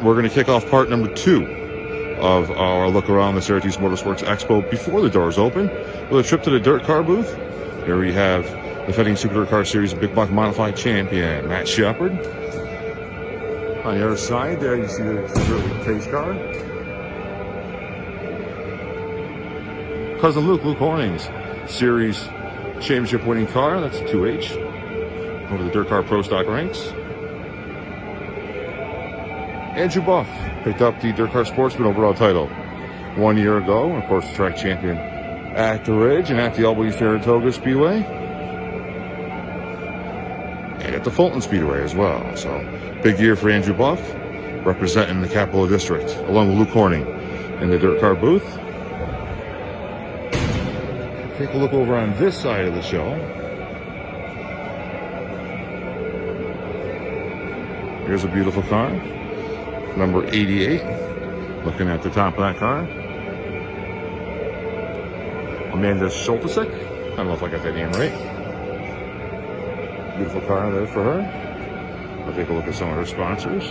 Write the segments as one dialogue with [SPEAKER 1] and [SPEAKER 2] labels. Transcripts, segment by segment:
[SPEAKER 1] we're going to kick off part number 2 of our look around the Syracuse Motorsports Expo before the doors open with a trip to the dirt car booth. Here we have defending Super Dirt Car Series Big Block Modified Champion Matt Shepard. On the other side there you see the pace car. Cousin Luke Horning's Series Championship winning car, that's a 2H. Over the Dirt Car Pro Stock ranks. Andrew Buff picked up the Dirt Car Sportsman overall title 1 year ago. And of course, the track champion at the Ridge and at the Albany Saratoga Speedway. And at the Fulton Speedway as well. So, big year for Andrew Buff, representing the Capital District, along with Luke Horning in the Dirt Car booth. Take a look over on this side of the show. Here's a beautiful car, number 88. Looking at the top of that car, Amanda Schultesek. I don't know if I got that name right. Beautiful car there for her. I'll take a look at some of her sponsors.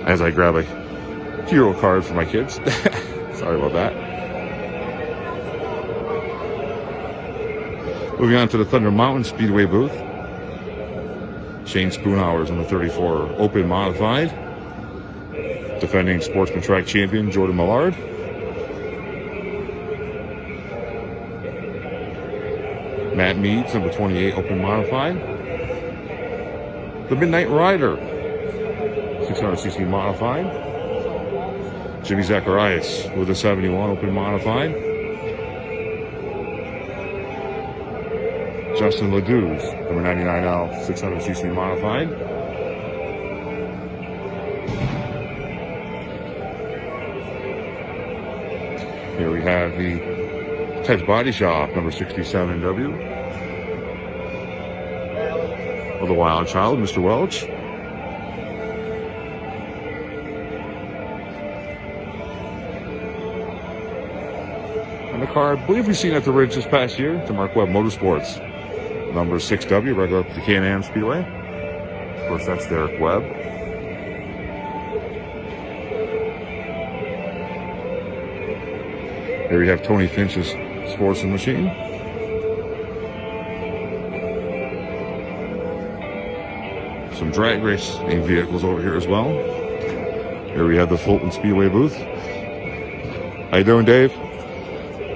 [SPEAKER 1] As I grab a hero card for my kids. Sorry about that. Moving on to the Thunder Mountain Speedway booth. Shane Spoonhour's on the 34 Open Modified. Defending Sportsman Track Champion Jordan Millard. Matt Meads, number 28 Open Modified. The Midnight Rider, 600cc Modified. Jimmy Zacharias with a 71 Open Modified. Justin Ledoux's number 99L 600cc Modified. Here we have the Ted's Body Shop number 67W of the Wild Child, Mr. Welch. And the car I believe we've seen at the Ridge this past year, to Mark Webb Motorsports. Number 6W, regular up to Can-Am Speedway. Of course, that's Derek Webb. Here we have Tony Finch's Sportsman Machine. Some drag racing vehicles over here as well. Here we have the Fulton Speedway booth. How you doing, Dave?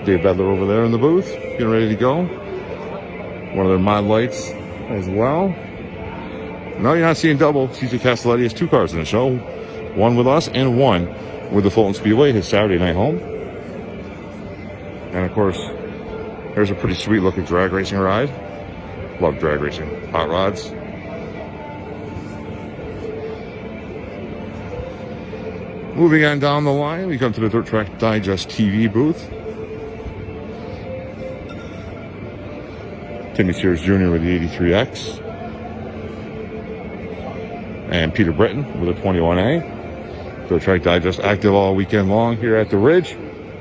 [SPEAKER 1] Dave Bedler over there in the booth, getting ready to go. One of their mod lights as well. No, you're not seeing double. CJ Castelletti has 2 cars in the show. One with us and one with the Fulton Speedway, his Saturday night home. And of course, there's a pretty sweet looking drag racing ride. Love drag racing. Hot rods. Moving on down the line, we come to the Dirt Track Digest TV booth. Timmy Sears Jr. with the 83X. And Peter Britton with a 21A. Dirt Track Digest active all weekend long here at the Ridge.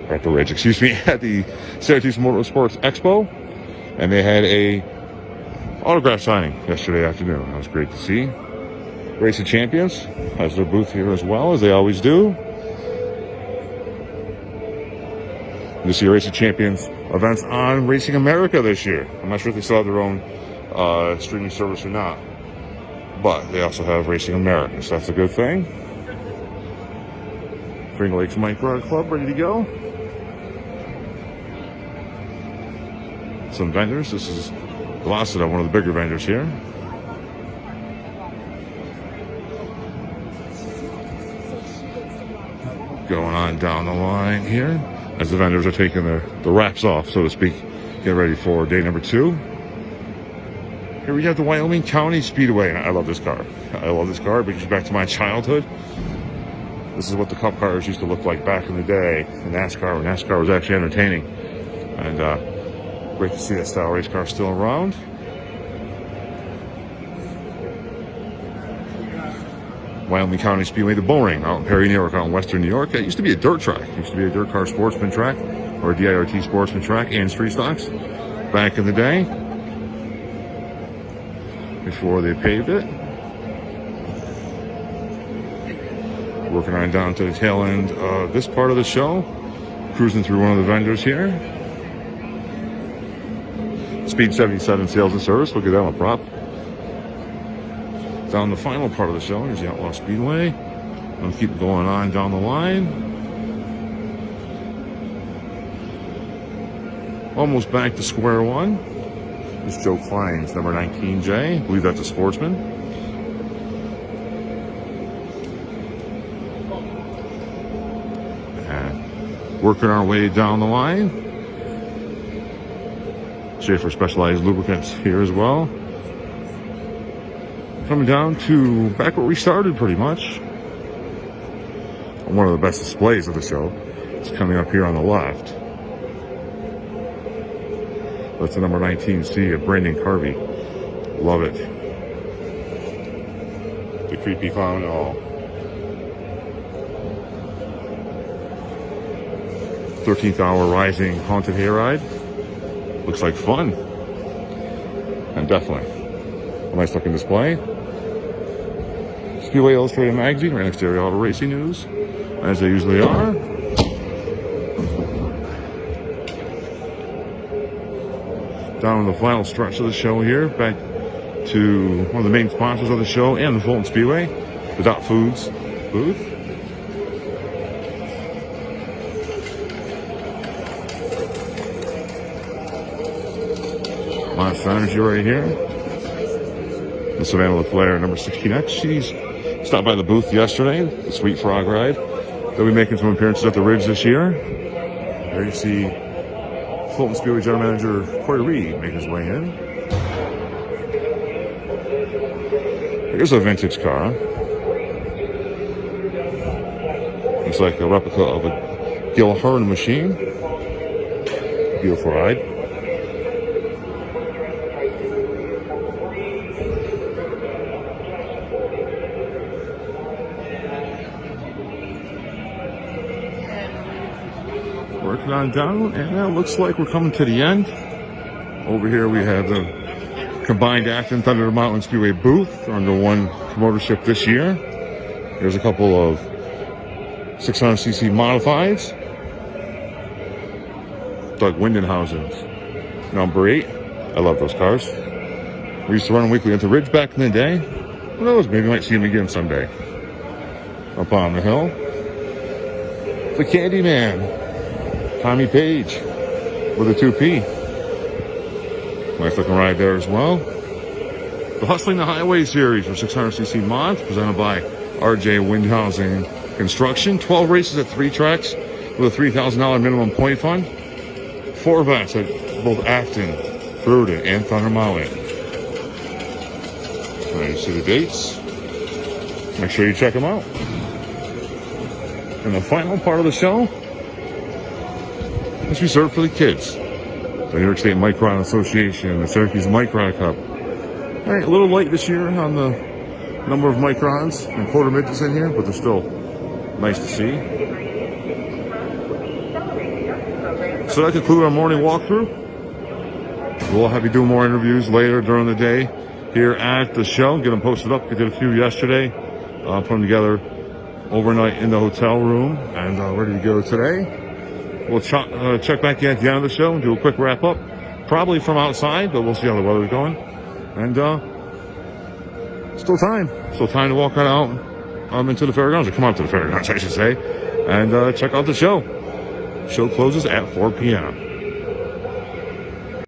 [SPEAKER 1] Or at the Ridge, excuse me, at the Syracuse Motorsports Expo. And they had a autograph signing yesterday afternoon. That was great to see. Race of Champions has their booth here as well, as they always do. You see Race of Champions events on Racing America this year. I'm not sure if they still have their own streaming service or not, but they also have Racing America, so that's a good thing. Finger Lakes Mike Rod Club ready to go. Some vendors. This is Velocita, one of the bigger vendors here. Going on down the line here as the vendors are taking the wraps off, so to speak. Get ready for day number 2. Here we have the Wyoming County Speedway. And I love this car. I love this car. It brings me back to my childhood. This is what the Cup cars used to look like back in the day in NASCAR, when NASCAR was actually entertaining. And great to see that style race car still around. Wyoming County Speedway, the Bullring out in Perry, New York, out in Western New York. It used to be a dirt track. It used to be a dirt car sportsman track, or a DIRT sportsman track, and street stocks back in the day. before they paved it. Working on down to the tail end of this part of the show. Cruising through one of the vendors here. Speed 77 sales and service. Look at that one, prop. Down the final part of the show, here's the Outlaw Speedway. I'll keep going on down the line. Almost back to square one. This is Joe Klein's number 19J. I believe that's a Sportsman. And working our way down the line. Schaefer Specialized Lubricants here as well. Coming down to back where we started pretty much. One of the best displays of the show is coming up here on the left. That's the number 19C of Brandon Carvey. Love it. The creepy clown and all. 13th hour rising haunted hayride. Looks like fun. And definitely a nice looking display. Speedway Illustrated Magazine, right next to Auto Racing News, as they usually are. Down in the final stretch of the show here, back to one of the main sponsors of the show and the Fulton Speedway, the Dot Foods booth. Monster Energy right here. The Savannah LaFleur, number 16X. She's stopped by the booth yesterday, the Sweet Frog Ride. They'll be making some appearances at the Ridge this year. There you see Fulton Speedway General Manager Corey Reed make his way in. Here's a vintage car. Looks like a replica of a Gil Hearn machine. Beautiful ride. Working on down, and it looks like we're coming to the end. Over here we have the combined Acton Thunder Mountain Speedway booth under one promotership this year. There's a couple of 600cc modifieds. Doug Windenhausen's number 8. I love those cars. We used to run them weekly at the Ridge back in the day. Who knows, maybe we might see them again someday. Up on the hill, the Candyman, Tommy Page with a 2P. Nice looking ride there as well. The Hustling the Highway series for 600cc mods presented by RJ Windhausen Construction. 12 races at 3 tracks with a $3,000 minimum point fund. 4 events at both Acton, Fruita, and Thunder Mountain. There you see the dates. Make sure you check them out. And the final part of the show is reserved for the kids. The New York State Micron Association, the Syracuse Micron Cup. All right, a little light this year on the number of microns and quarter midgets in here, but they're still nice to see. So that concludes our morning walkthrough. We'll have you do more interviews later during the day here at the show. Get them posted up. We did a few yesterday. Put them together overnight in the hotel room and ready to go today. We'll check back in at the end of the show and do a quick wrap up. Probably from outside, but we'll see how the weather's going. And still time to walk out into the fairgrounds, or come out to the fairgrounds, I should say, and check out the show. Show closes at 4 p.m.